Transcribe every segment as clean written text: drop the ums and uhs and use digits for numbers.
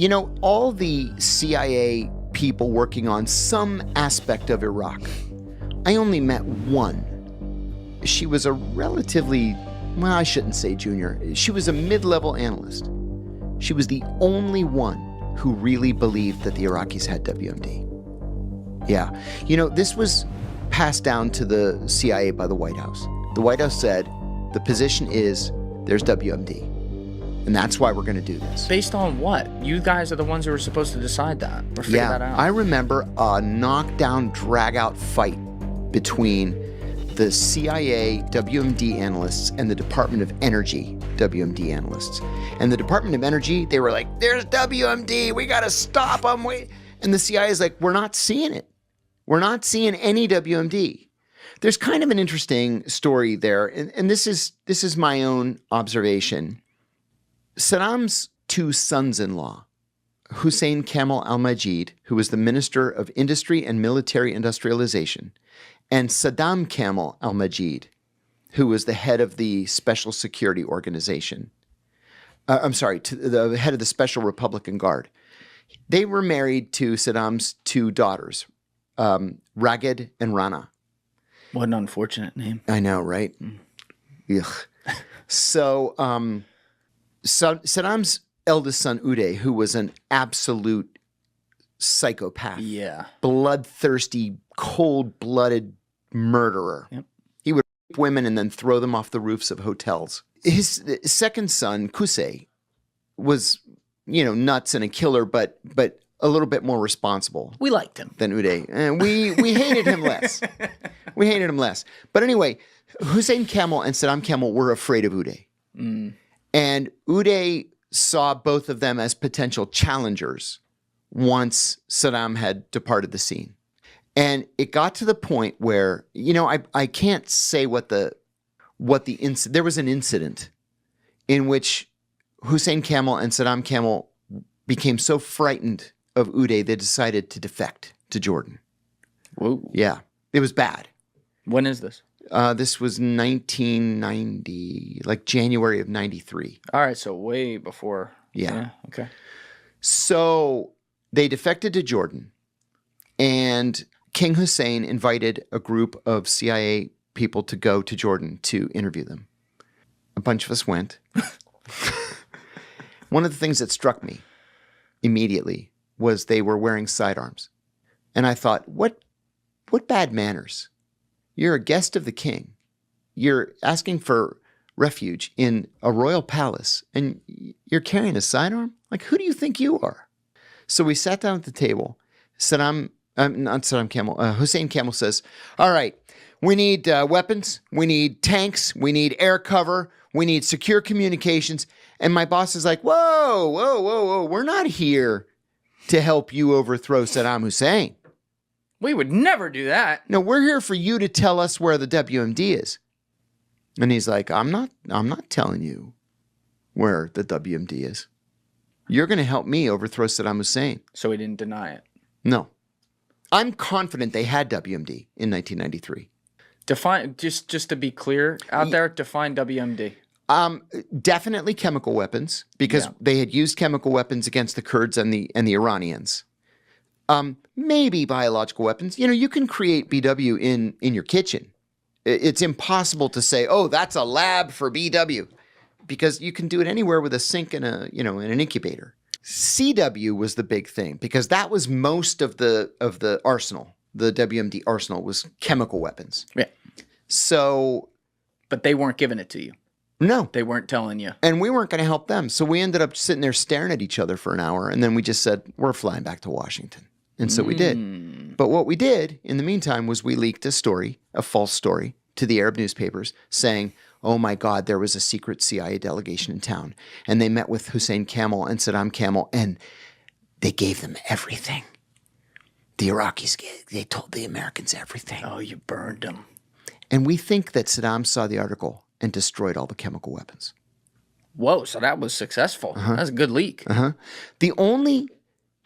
You know, all the CIA people working on some aspect of Iraq, I only met one. She was a relatively, well, I shouldn't say junior. She was a mid-level analyst. She was the only one who really believed that the Iraqis had WMD. Yeah. You know, this was passed down to the CIA by the White House. The White House said, the position is there's WMD. And that's why we're going to do this. Based on what? You guys are the ones who were supposed to decide that or figure that out. I remember a knockdown, drag-out fight between the CIA WMD analysts and the Department of Energy WMD analysts. And the Department of Energy, they were like, there's WMD, we got to stop them. And the CIA is like, we're not seeing it. We're not seeing any WMD. There's kind of an interesting story there, and this is my own observation. Saddam's two sons-in-law, Hussein Kamal al-Majid, who was the Minister of Industry and Military Industrialization, and Saddam Kamal al-Majid, who was the head of the Special Security Organization. To the head of the Special Republican Guard. They were married to Saddam's two daughters, Raghid and Rana. What an unfortunate name. I know, right? Ugh. So Saddam's eldest son, Uday, who was an absolute psychopath. Yeah. Bloodthirsty, cold-blooded murderer. Yep. He would rape women and then throw them off the roofs of hotels. His second son, Qusay, was, nuts and a killer, but a little bit more responsible. We liked him. Than Uday. And we hated him less. We hated him less. But anyway, Hussein Kamal and Saddam Kamal were afraid of Uday. Mm. And Uday saw both of them as potential challengers once Saddam had departed the scene. And it got to the point where, I can't say what the incident, there was an incident in which Hussein Kamal and Saddam Kamal became so frightened of Uday, they decided to defect to Jordan. Whoa. Yeah, it was bad. When is this? This was 1990, like January of 93. All right, so way before. Yeah. Okay. So they defected to Jordan, and King Hussein invited a group of CIA people to go to Jordan to interview them. A bunch of us went. One of the things that struck me immediately was they were wearing sidearms. And I thought, what bad manners? You're a guest of the king. You're asking for refuge in a royal palace, and you're carrying a sidearm? Like, who do you think you are? So we sat down at the table. Hussein Kamal says, all right, we need weapons, we need tanks, we need air cover, we need secure communications. And my boss is like, whoa, we're not here to help you overthrow Saddam Hussein. We would never do that. No, we're here for you to tell us where the WMD is. And he's like, I'm not telling you where the WMD is. You're going to help me overthrow Saddam Hussein. So he didn't deny it. No. I'm confident they had WMD in 1993. Define, just to be clear out there, define WMD. Definitely chemical weapons, because they had used chemical weapons against the Kurds and the Iranians. Maybe biological weapons. You can create BW in your kitchen. It's impossible to say, oh, that's a lab for BW, because you can do it anywhere with a sink and an incubator. CW was the big thing, because that was most of the arsenal. The WMD arsenal was chemical weapons. Yeah. So, but they weren't giving it to you. No. They weren't telling you. And we weren't going to help them. So we ended up sitting there staring at each other for an hour. And then we just said, we're flying back to Washington. And so we did. But what we did in the meantime was we leaked a story, a false story, to the Arab newspapers saying, oh my God, there was a secret CIA delegation in town. And they met with Hussein Kamal and Saddam Kamal, and they gave them everything. The Iraqis, they told the Americans everything. Oh, you burned them. And we think that Saddam saw the article and destroyed all the chemical weapons. Whoa, so that was successful. That's a good leak. The only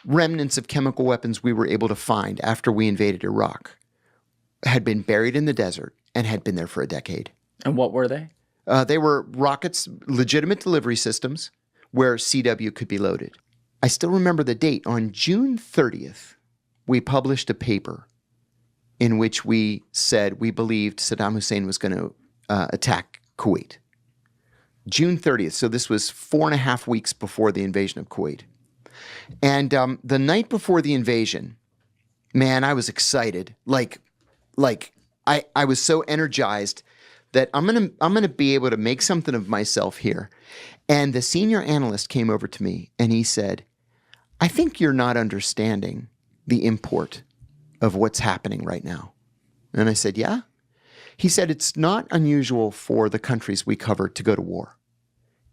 remnants of chemical weapons we were able to find after we invaded Iraq had been buried in the desert and had been there for a decade. And what were they? They were rockets, legitimate delivery systems where CW could be loaded. I still remember the date. On June 30th, we published a paper in which we said we believed Saddam Hussein was going to attack Kuwait. June 30th. So this was 4.5 weeks before the invasion of Kuwait. And the night before the invasion, man, I was excited. Like I was so energized that I'm gonna be able to make something of myself here. And the senior analyst came over to me and he said, I think you're not understanding the import of what's happening right now. And I said, yeah? He said, it's not unusual for the countries we cover to go to war.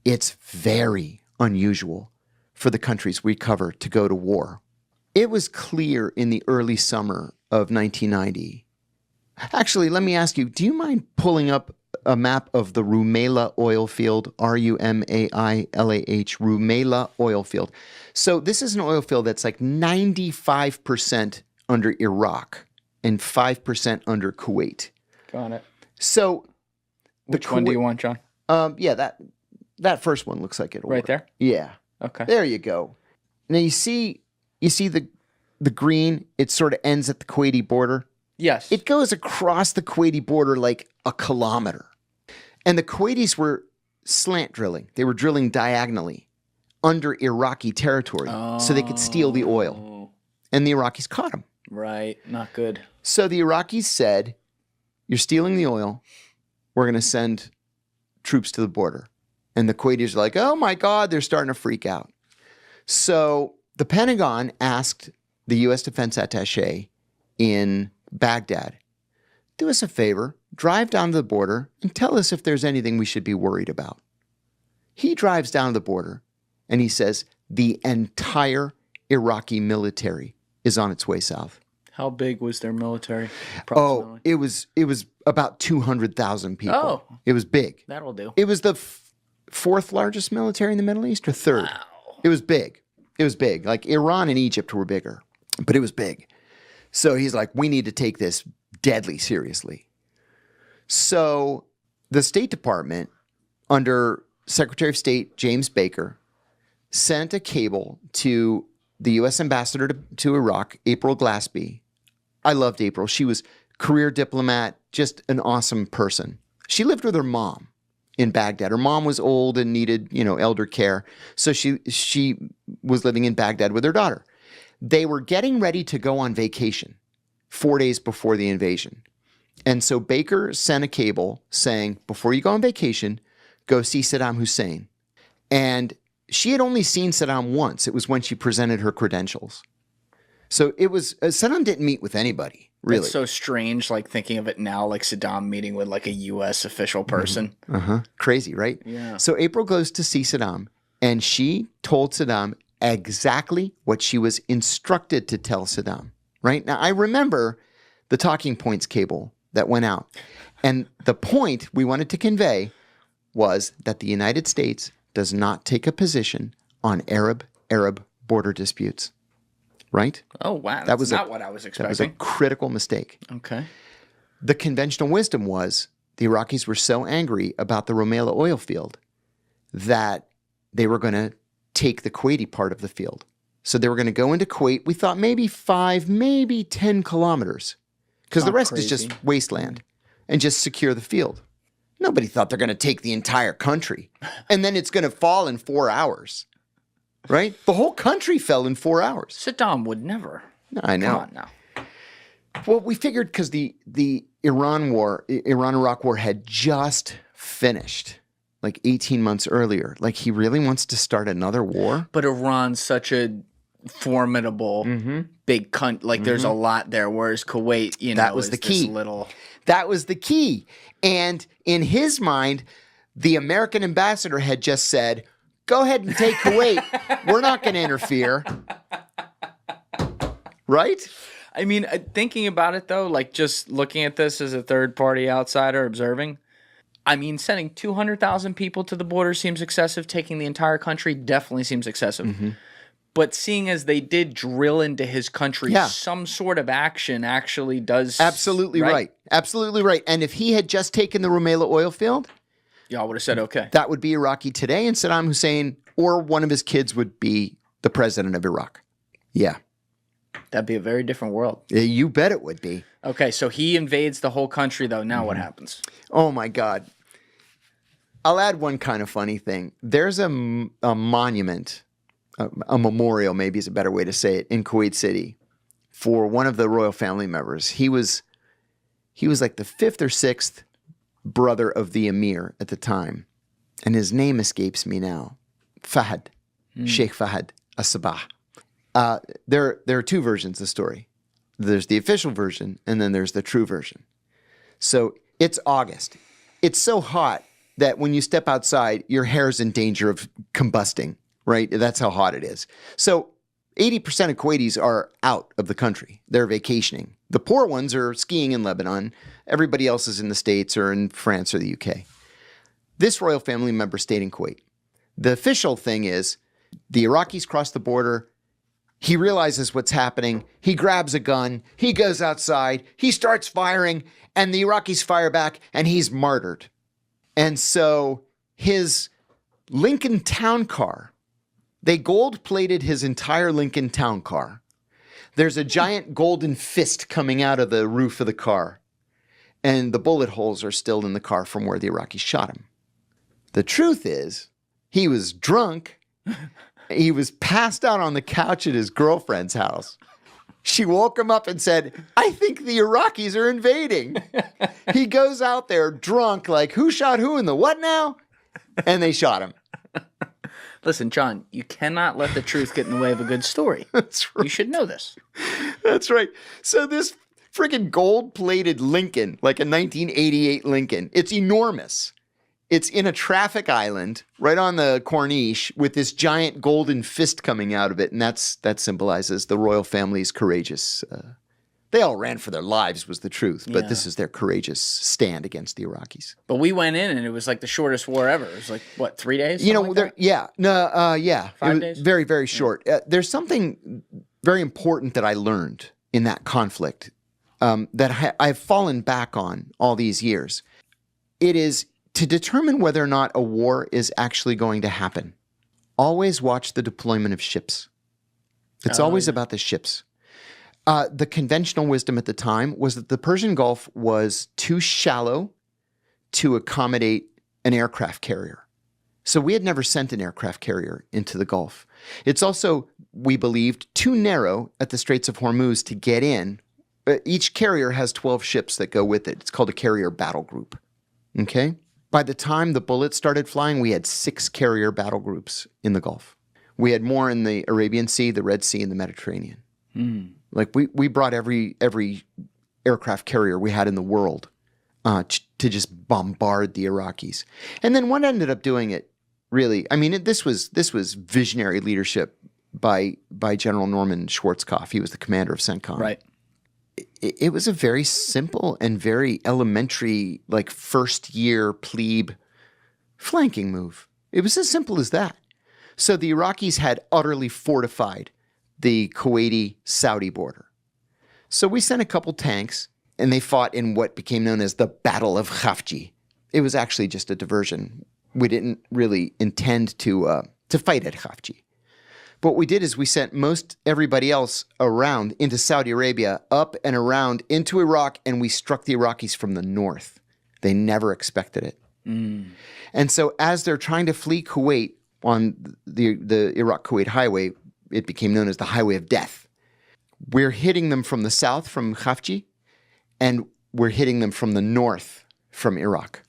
It's very unusual for the countries we cover to go to war. It was clear in the early summer of 1990. Actually, let me ask you, do you mind pulling up a map of the Rumaila oil field, Rumailah, Rumaila oil field? So this is an oil field that's like 95% under Iraq and 5% under Kuwait. Got it. So which one do you want, John? Yeah, that first one looks like it'll right work. there? Yeah. Okay. There you go. Now you see the green, it sort of ends at the Kuwaiti border. Yes. It goes across the Kuwaiti border like a kilometer. And the Kuwaitis were slant drilling. They were drilling diagonally under Iraqi territory so they could steal the oil. And the Iraqis caught them. Right. Not good. So the Iraqis said, you're stealing the oil. We're going to send troops to the border. And the Kuwaitis are like, oh my God, they're starting to freak out. So the Pentagon asked the U.S. Defense Attaché in Baghdad, do us a favor, drive down to the border and tell us if there's anything we should be worried about. He drives down to the border and he says the entire Iraqi military is on its way south. How big was their military? Oh, it was about 200,000 people. Oh. It was big. That'll do. It was the fourth largest military in the Middle East or third. Wow. It was big. It was big. Like Iran and Egypt were bigger, but it was big. So he's like, we need to take this deadly seriously. So the State Department, under Secretary of State James Baker, sent a cable to the U.S. ambassador to Iraq, April Glaspie. I loved April. She was career diplomat, just an awesome person. She lived with her mom in Baghdad. Her mom was old and needed, elder care. So she was living in Baghdad with her daughter. They were getting ready to go on vacation 4 days before the invasion. And so Baker sent a cable saying, before you go on vacation, go see Saddam Hussein. And she had only seen Saddam once. It was when she presented her credentials. So it was, Saddam didn't meet with anybody, really. It's so strange, like thinking of it now, like Saddam meeting with like a U.S. official person. Crazy, right? Yeah. So April goes to see Saddam, and she told Saddam exactly what she was instructed to tell Saddam, right? Now, I remember the talking points cable that went out. And the point we wanted to convey was that the United States does not take a position on Arab border disputes, right? Oh, wow. That was not what I was expecting. That was a critical mistake. Okay. The conventional wisdom was the Iraqis were so angry about the Rumaila oil field that they were going to take the Kuwaiti part of the field. So they were going to go into Kuwait. We thought maybe 5, maybe 10 kilometers, because the rest is just wasteland, and just secure the field. Nobody thought they're going to take the entire country, and then it's going to fall in 4 hours, right? The whole country fell in 4 hours. Saddam would never. I know. Come on now. Well, we figured because the Iran-Iraq war had just finished like 18 months earlier. Like, he really wants to start another war? But Iran's such a formidable big country. Like, there's a lot there, whereas Kuwait, that was the key. That was the key. And in his mind, the American ambassador had just said, go ahead and take Kuwait. We're not going to interfere. Right? I mean, thinking about it, though, like just looking at this as a third-party outsider observing, I mean, sending 200,000 people to the border seems excessive. Taking the entire country definitely seems excessive. But seeing as they did drill into his country, some sort of action actually does. Absolutely right. Absolutely right. And if he had just taken the Rumaila oil field, y'all would have said okay. That would be Iraqi today, and Saddam Hussein or one of his kids would be the president of Iraq. Yeah. That'd be a very different world. You bet it would be. Okay, so he invades the whole country, though. Now what happens? Oh, my God. I'll add one kind of funny thing. There's a monument, a memorial maybe is a better way to say it, in Kuwait City for one of the royal family members. He was like the fifth or sixth brother of the emir at the time. And his name escapes me now. Fahad, Sheikh Fahad As-Sabah. There are two versions of the story. There's the official version, and then there's the true version. So it's August. It's so hot that when you step outside, your hair's in danger of combusting, right? That's how hot it is. So 80% of Kuwaitis are out of the country. They're vacationing. The poor ones are skiing in Lebanon. Everybody else is in the States or in France or the UK. This royal family member stayed in Kuwait. The official thing is the Iraqis cross the border. He realizes what's happening. He grabs a gun. He goes outside. He starts firing, and the Iraqis fire back, and he's martyred. And so his Lincoln Town Car, they gold-plated his entire Lincoln Town Car. There's a giant golden fist coming out of the roof of the car, and the bullet holes are still in the car from where the Iraqis shot him. The truth is, he was drunk. He was passed out on the couch at his girlfriend's house. She woke him up and said, I think the Iraqis are invading. He goes out there drunk, like, who shot who in the what now? And they shot him. Listen, John, you cannot let the truth get in the way of a good story. That's right. You should know this. That's right. So this freaking gold-plated Lincoln, like a 1988 Lincoln, it's enormous. It's in a traffic island right on the Corniche with this giant golden fist coming out of it. And that symbolizes the royal family's courageous. They all ran for their lives was the truth. But this is their courageous stand against the Iraqis. But we went in and it was like the shortest war ever. It was like, what, 3 days? You know, like yeah. 5 days? Very, very short. There's something very important that I learned in that conflict that I've fallen back on all these years. It is to determine whether or not a war is actually going to happen. Always watch the deployment of ships. It's always about the ships. The conventional wisdom at the time was that the Persian Gulf was too shallow to accommodate an aircraft carrier. So we had never sent an aircraft carrier into the Gulf. It's also, we believed, too narrow at the Straits of Hormuz to get in. Each carrier has 12 ships that go with it. It's called a carrier battle group. Okay? By the time the bullets started flying, we had 6 carrier battle groups in the Gulf. We had more in the Arabian Sea, the Red Sea, and the Mediterranean. Like we brought every aircraft carrier we had in the world to just bombard the Iraqis. And then what ended up doing it, really, I mean, this was visionary leadership by General Norman Schwarzkopf. He was the commander of CENTCOM. Right. It was a very simple and very elementary, like first-year plebe flanking move. It was as simple as that. So the Iraqis had utterly fortified the Kuwaiti-Saudi border. So we sent a couple tanks, and they fought in what became known as the Battle of Khafji. It was actually just a diversion. We didn't really intend to fight at Khafji. But what we did is we sent most everybody else around into Saudi Arabia, up and around into Iraq, and we struck the Iraqis from the north. They never expected it. And so as they're trying to flee Kuwait on the Iraq-Kuwait highway, it became known as the Highway of Death. We're hitting them from the south, from Khafji, and we're hitting them from the north, from Iraq.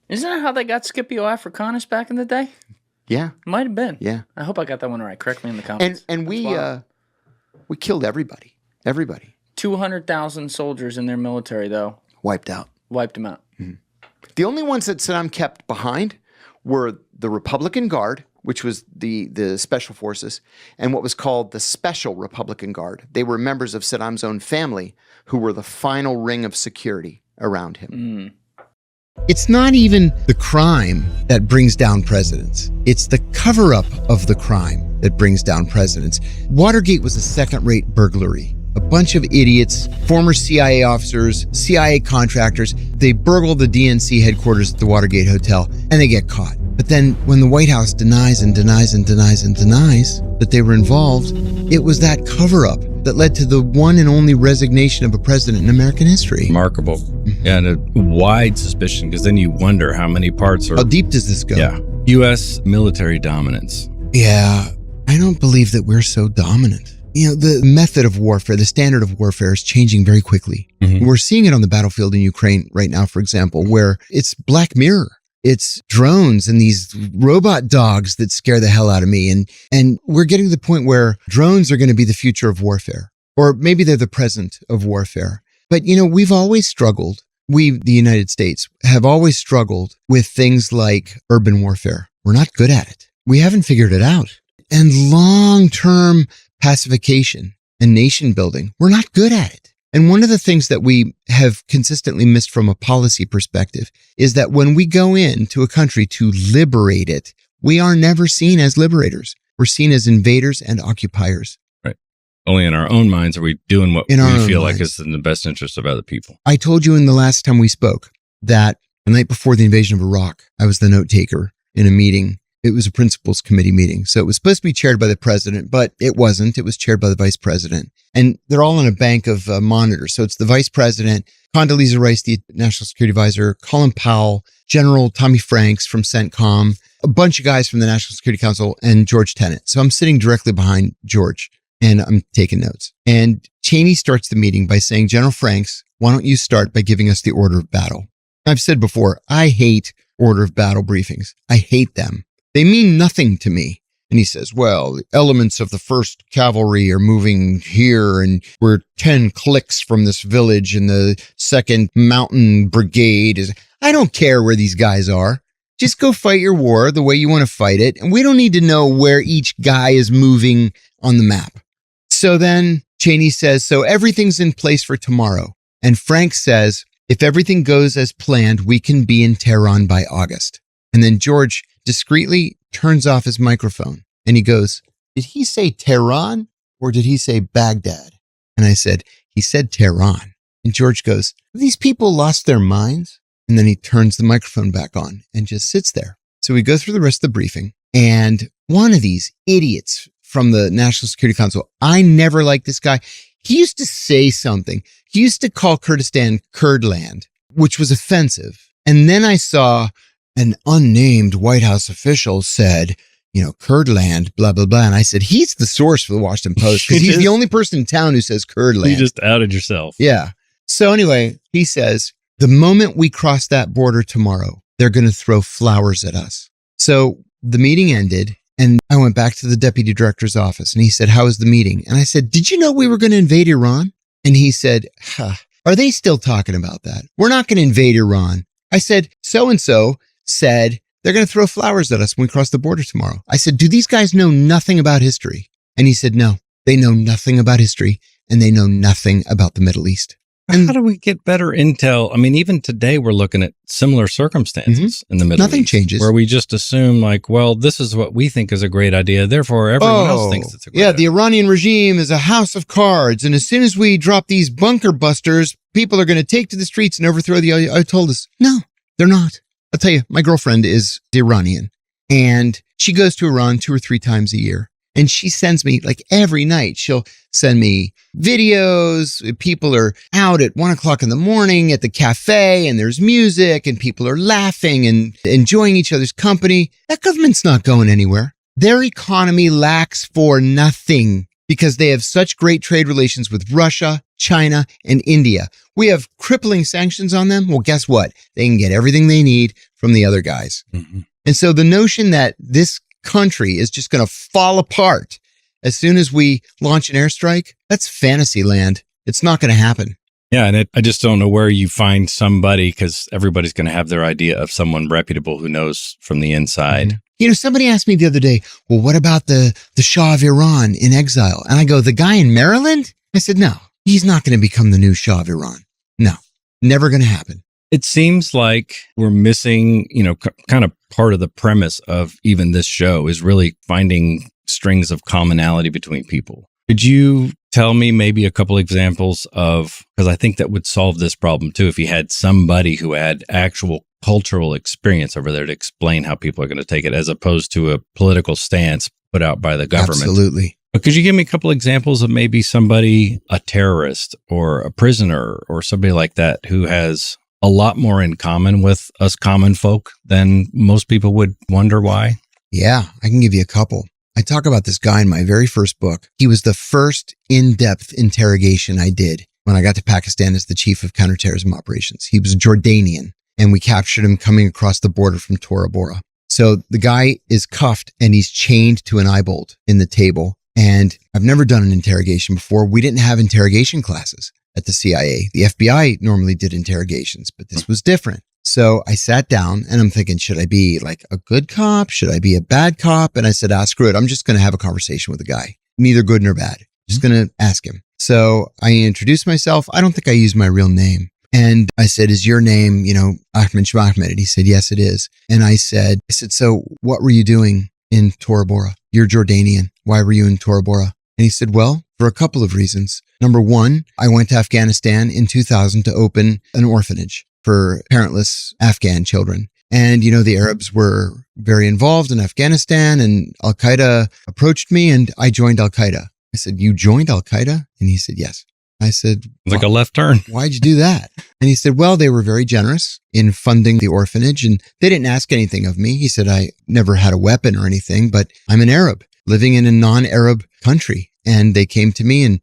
Isn't that how they got Scipio Africanus back in the day? Yeah. Might have been. Yeah. I hope I got that one right. Correct me in the comments. And we killed everybody. Everybody. 200,000 soldiers in their military, though. Wiped out. Wiped them out. The only ones that Saddam kept behind were the Republican Guard, which was the special forces, and what was called the Special Republican Guard. They were members of Saddam's own family who were the final ring of security around him. It's not even the crime that brings down presidents. It's the cover-up of the crime that brings down presidents. Watergate was a second-rate burglary. A bunch of idiots, former CIA officers, CIA contractors, they burgle the DNC headquarters at the Watergate Hotel, and they get caught. But then when the White House denies that they were involved, it was that cover-up that led to the one and only resignation of a president in American history. Remarkable. Yeah, and a wide suspicion, because then you wonder how many parts are... How deep does this go? Yeah. U.S. military dominance. Yeah, I don't believe that we're so dominant. You know, the method of warfare, the standard of warfare is changing very quickly. Mm-hmm. We're seeing it on the battlefield in Ukraine right now, for example, where it's Black Mirror. It's drones and these robot dogs that scare the hell out of me. And we're getting to the point where drones are going to be the future of warfare, or maybe they're the present of warfare. But, you know, we've always struggled. We, the United States, have always struggled with things like urban warfare. We're not good at it. We haven't figured it out. And long-term pacification and nation building, we're not good at it. And one of the things that we have consistently missed from a policy perspective is that when we go into a country to liberate it, we are never seen as liberators. We're seen as invaders and occupiers. Right. Only in our own minds are we doing what we feel like is in the best interest of other people. I told you in the last time we spoke that the night before the invasion of Iraq, I was the note taker in a meeting. It was a principals committee meeting. So it was supposed to be chaired by the president, but it wasn't. It was chaired by the vice president. And they're all on a bank of monitors. So it's the vice president, Condoleezza Rice, the national security advisor, Colin Powell, General Tommy Franks from CENTCOM, a bunch of guys from the National Security Council, and George Tenet. So I'm sitting directly behind George and I'm taking notes. And Cheney starts the meeting by saying, General Franks, why don't you start by giving us the order of battle? I've said before, I hate order of battle briefings. I hate them. They mean nothing to me. And he says, well, the elements of the 1st Cavalry are moving here, and we're 10 clicks from this village, and the 2nd Mountain Brigade is... I don't care where these guys are. Just go fight your war the way you want to fight it, and we don't need to know where each guy is moving on the map. So then Cheney says, so everything's in place for tomorrow. And Frank says, if everything goes as planned, we can be in Tehran by August. And then George discreetly turns off his microphone and he goes, did he say Tehran or did he say Baghdad? And I said, he said Tehran. And George goes, have these people lost their minds? And then he turns the microphone back on and just sits there. So we go through the rest of the briefing, and one of these idiots from the National Security Council, I never liked this guy. He used to say something. He used to call Kurdistan Kurdland, which was offensive. And then I saw an unnamed White House official said, you know, Kurdland, blah, blah, blah. And I said, he's the source for the Washington Post because he's the only person in town who says Kurdland. You just outed yourself. Yeah. So anyway, he says, the moment we cross that border tomorrow, they're going to throw flowers at us. So the meeting ended and I went back to the deputy director's office and he said, how was the meeting? And I said, did you know we were going to invade Iran? And he said, are they still talking about that? We're not going to invade Iran. I said, so-and-so said they're going to throw flowers at us when we cross the border tomorrow. I said, do these guys know nothing about history? And he said, no, they know nothing about history and they know nothing about the Middle East. And how do we get better intel? I mean, even today we're looking at similar circumstances in the Middle East. Nothing changes. Where we just assume like, well, this is what we think is a great idea. Therefore, everyone else thinks it's a great idea. The Iranian regime is a house of cards. And as soon as we drop these bunker busters, people are going to take to the streets and overthrow the Ayatollahs. No, they're not. I'll tell you, my girlfriend is Iranian and she goes to Iran 2 or 3 times a year. And she sends me, like every night, she'll send me videos. People are out at 1 o'clock in the morning at the cafe and there's music and people are laughing and enjoying each other's company. That government's not going anywhere. Their economy lacks for nothing because they have such great trade relations with Russia, China, and India. We have crippling sanctions on them. Well, guess what? They can get everything they need from the other guys. Mm-hmm. And so the notion that this country is just going to fall apart as soon as we launch an airstrike, that's fantasy land. It's not going to happen. Yeah, and I just don't know where you find somebody, because everybody's going to have their idea of someone reputable who knows from the inside. Mm-hmm. You know, somebody asked me the other day, well, what about the Shah of Iran in exile? And I go, the guy in Maryland? I said, no, he's not going to become the new Shah of Iran. No, never going to happen. It seems like we're missing, you know, kind of part of the premise of even this show is really finding strings of commonality between people. Could you tell me maybe a couple examples of, because I think that would solve this problem too, if you had somebody who had actual cultural experience over there to explain how people are going to take it, as opposed to a political stance put out by the government. Absolutely. But could you give me a couple examples of maybe somebody, a terrorist or a prisoner or somebody like that, who has a lot more in common with us common folk than most people would wonder why? Yeah, I can give you a couple. I talk about this guy in my very first book. He was the first in-depth interrogation I did when I got to Pakistan as the chief of counterterrorism operations. He was Jordanian, and we captured him coming across the border from Tora Bora. So the guy is cuffed and he's chained to an eye bolt in the table. And I've never done an interrogation before. We didn't have interrogation classes at the CIA. The FBI normally did interrogations, but this was different. So I sat down and I'm thinking, should I be like a good cop? Should I be a bad cop? And I said, screw it. I'm just going to have a conversation with the guy. Neither good nor bad. Just going to ask him. So I introduced myself. I don't think I used my real name. And I said, is your name, Ahmed Shmahmed? And he said, yes, it is. And I said, so what were you doing in Tora Bora? You're Jordanian. Why were you in Tora Bora? And he said, well, for a couple of reasons. Number one, I went to Afghanistan in 2000 to open an orphanage for parentless Afghan children. And, the Arabs were very involved in Afghanistan, and Al-Qaeda approached me and I joined Al-Qaeda. I said, you joined Al-Qaeda? And he said, yes. I said, like a left turn. Why'd you do that? And he said, well, they were very generous in funding the orphanage and they didn't ask anything of me. He said, I never had a weapon or anything, but I'm an Arab living in a non-Arab country. And they came to me and,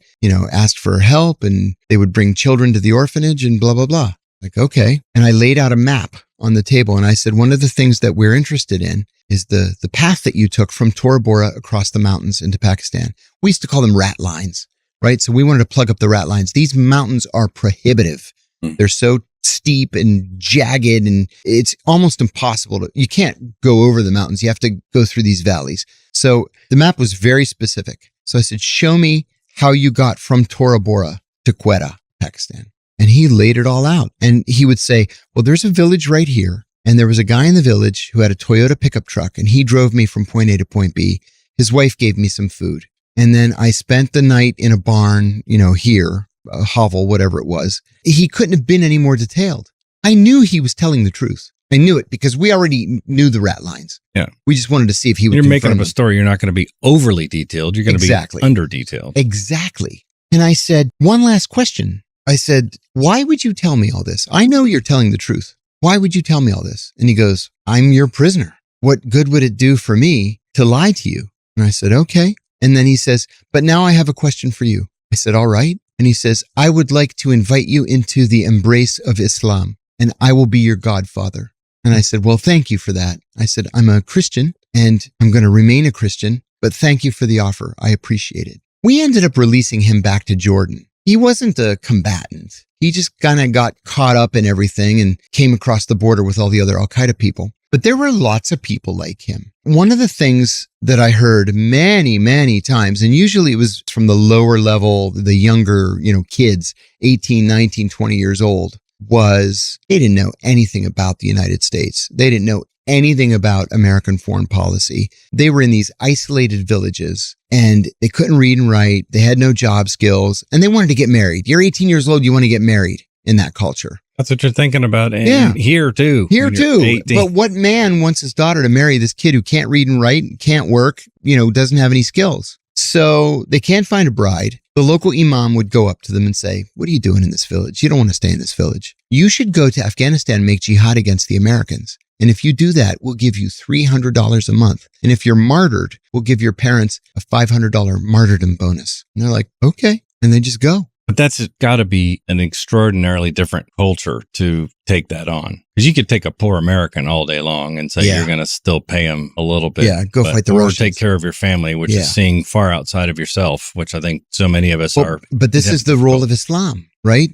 asked for help, and they would bring children to the orphanage and blah, blah, blah. Like, okay. And I laid out a map on the table and I said, one of the things that we're interested in is the path that you took from Tora Bora across the mountains into Pakistan. We used to call them rat lines, right? So we wanted to plug up the rat lines. These mountains are prohibitive. They're so steep and jagged, and it's almost impossible you can't go over the mountains. You have to go through these valleys. So the map was very specific. So I said, show me how you got from Tora Bora to Quetta, Pakistan. And he laid it all out. And he would say, well, there's a village right here. And there was a guy in the village who had a Toyota pickup truck, and he drove me from point A to point B. His wife gave me some food. And then I spent the night in a barn, here, a hovel, whatever it was. He couldn't have been any more detailed. I knew he was telling the truth. I knew it because we already knew the rat lines. Yeah. We just wanted to see if he would. You're making up a story. You're not going to be overly detailed. You're going to be under detailed. Exactly. And I said, one last question. I said, why would you tell me all this? I know you're telling the truth. Why would you tell me all this? And he goes, I'm your prisoner. What good would it do for me to lie to you? And I said, okay. And then he says, but now I have a question for you. I said, all right. And he says, I would like to invite you into the embrace of Islam, and I will be your godfather. And I said, well, thank you for that. I said, I'm a Christian and I'm going to remain a Christian, but thank you for the offer. I appreciate it. We ended up releasing him back to Jordan. He wasn't a combatant. He just kind of got caught up in everything and came across the border with all the other Al-Qaeda people. But there were lots of people like him. One of the things that I heard many, many times, and usually it was from the lower level, the younger, kids, 18, 19, 20 years old, was they didn't know anything about the United States. They didn't know anything about American foreign policy. They were in these isolated villages and they couldn't read and write. They had no job skills and they wanted to get married. You're 18 years old. You want to get married in that culture. That's what you're thinking about. And here too. Here too. But what man wants his daughter to marry this kid who can't read and write, can't work, doesn't have any skills? So they can't find a bride. The local imam would go up to them and say, what are you doing in this village? You don't want to stay in this village. You should go to Afghanistan and make jihad against the Americans. And if you do that, we'll give you $300 a month. And if you're martyred, we'll give your parents a $500 martyrdom bonus. And they're like, okay. And they just go. But that's got to be an extraordinarily different culture to take that on. Because you could take a poor American all day long and say you're going to still pay him a little bit. Yeah, go fight the Russians. Take care of your family, which is seeing far outside of yourself, which I think so many of us are. But this is the role of Islam, right?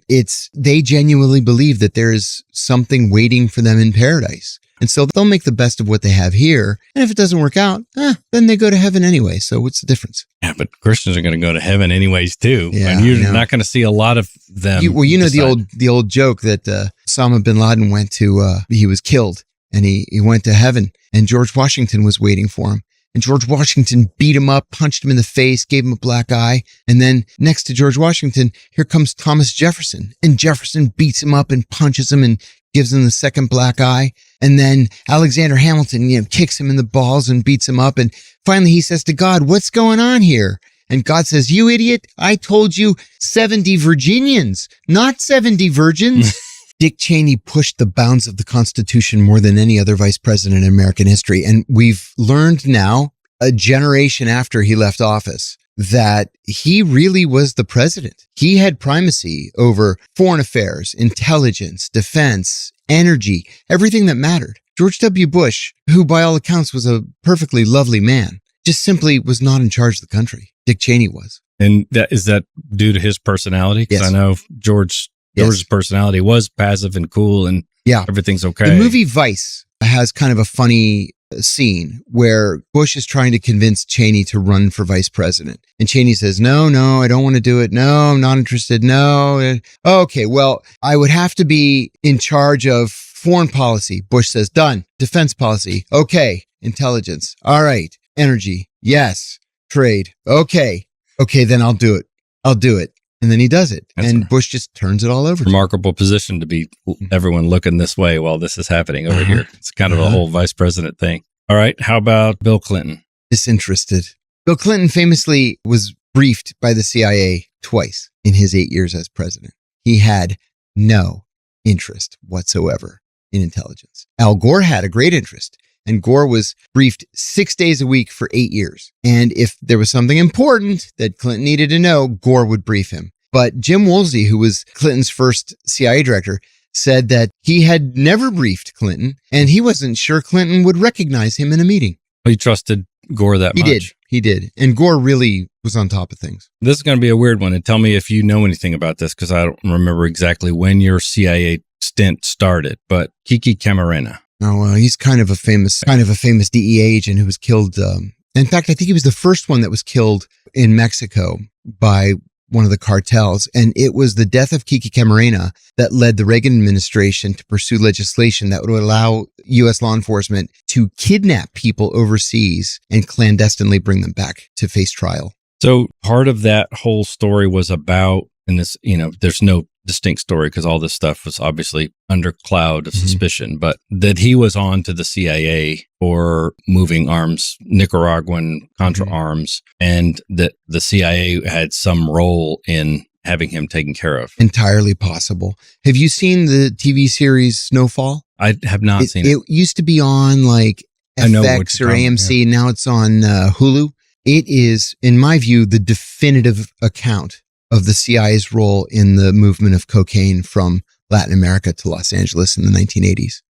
They genuinely believe that there is something waiting for them in paradise. And so they'll make the best of what they have here. And if it doesn't work out, then they go to heaven anyway. So what's the difference? Yeah, but Christians are going to go to heaven anyways, too. Yeah, and you're not going to see a lot of them. The old joke that Osama bin Laden went to, he was killed and he went to heaven and George Washington was waiting for him. And George Washington beat him up, punched him in the face, gave him a black eye. And then next to George Washington, here comes Thomas Jefferson. And Jefferson beats him up and punches him and gives him the second black eye. And then Alexander Hamilton, kicks him in the balls and beats him up. And finally he says to God, what's going on here? And God says, you idiot, I told you 70 Virginians, not 70 virgins. Dick Cheney pushed the bounds of the Constitution more than any other vice president in American history. And we've learned now, a generation after he left office, that he really was the president. He had primacy over foreign affairs, intelligence, defense, energy, everything that mattered. George W. Bush, who by all accounts was a perfectly lovely man, just simply was not in charge of the country. Dick Cheney was. And is that due to his personality? Because Yes. I know George's personality was passive and cool and everything's okay. The movie Vice has kind of a funny scene where Bush is trying to convince Cheney to run for vice president. And Cheney says, no, I don't want to do it. No, I'm not interested. No. Okay, well, I would have to be in charge of foreign policy. Bush says, done. Defense policy. Okay. Intelligence. All right. Energy. Yes. Trade. Okay, then I'll do it. And then he does it. And Bush just turns it all over. Remarkable position to be everyone looking this way while this is happening over here. It's kind of a whole vice president thing. All right. How about Bill Clinton? Disinterested. Bill Clinton famously was briefed by the CIA twice in his 8 years as president. He had no interest whatsoever in intelligence. Al Gore had a great interest. And Gore was briefed 6 days a week for 8 years. And if there was something important that Clinton needed to know, Gore would brief him. But Jim Woolsey, who was Clinton's first CIA director, said that he had never briefed Clinton and he wasn't sure Clinton would recognize him in a meeting. He trusted Gore that much. He did. And Gore really was on top of things. This is going to be a weird one. And tell me if you know anything about this, because I don't remember exactly when your CIA stint started. But Kiki Camarena. Oh, well, he's kind of a famous DEA agent who was killed. In fact, I think he was the first one that was killed in Mexico by one of the cartels. And it was the death of Kiki Camarena that led the Reagan administration to pursue legislation that would allow U.S. law enforcement to kidnap people overseas and clandestinely bring them back to face trial. So part of that whole story was about, and this, there's no distinct story because all this stuff was obviously under cloud of suspicion, but that he was on to the CIA for moving arms, Nicaraguan Contra arms, and that the CIA had some role in having him taken care of. Entirely possible. Have you seen the TV series Snowfall? I have not seen it. It used to be on like FX or AMC. Now it's on Hulu. It is, in my view, the definitive account of the CIA's role in the movement of cocaine from Latin America to Los Angeles in the 1980s.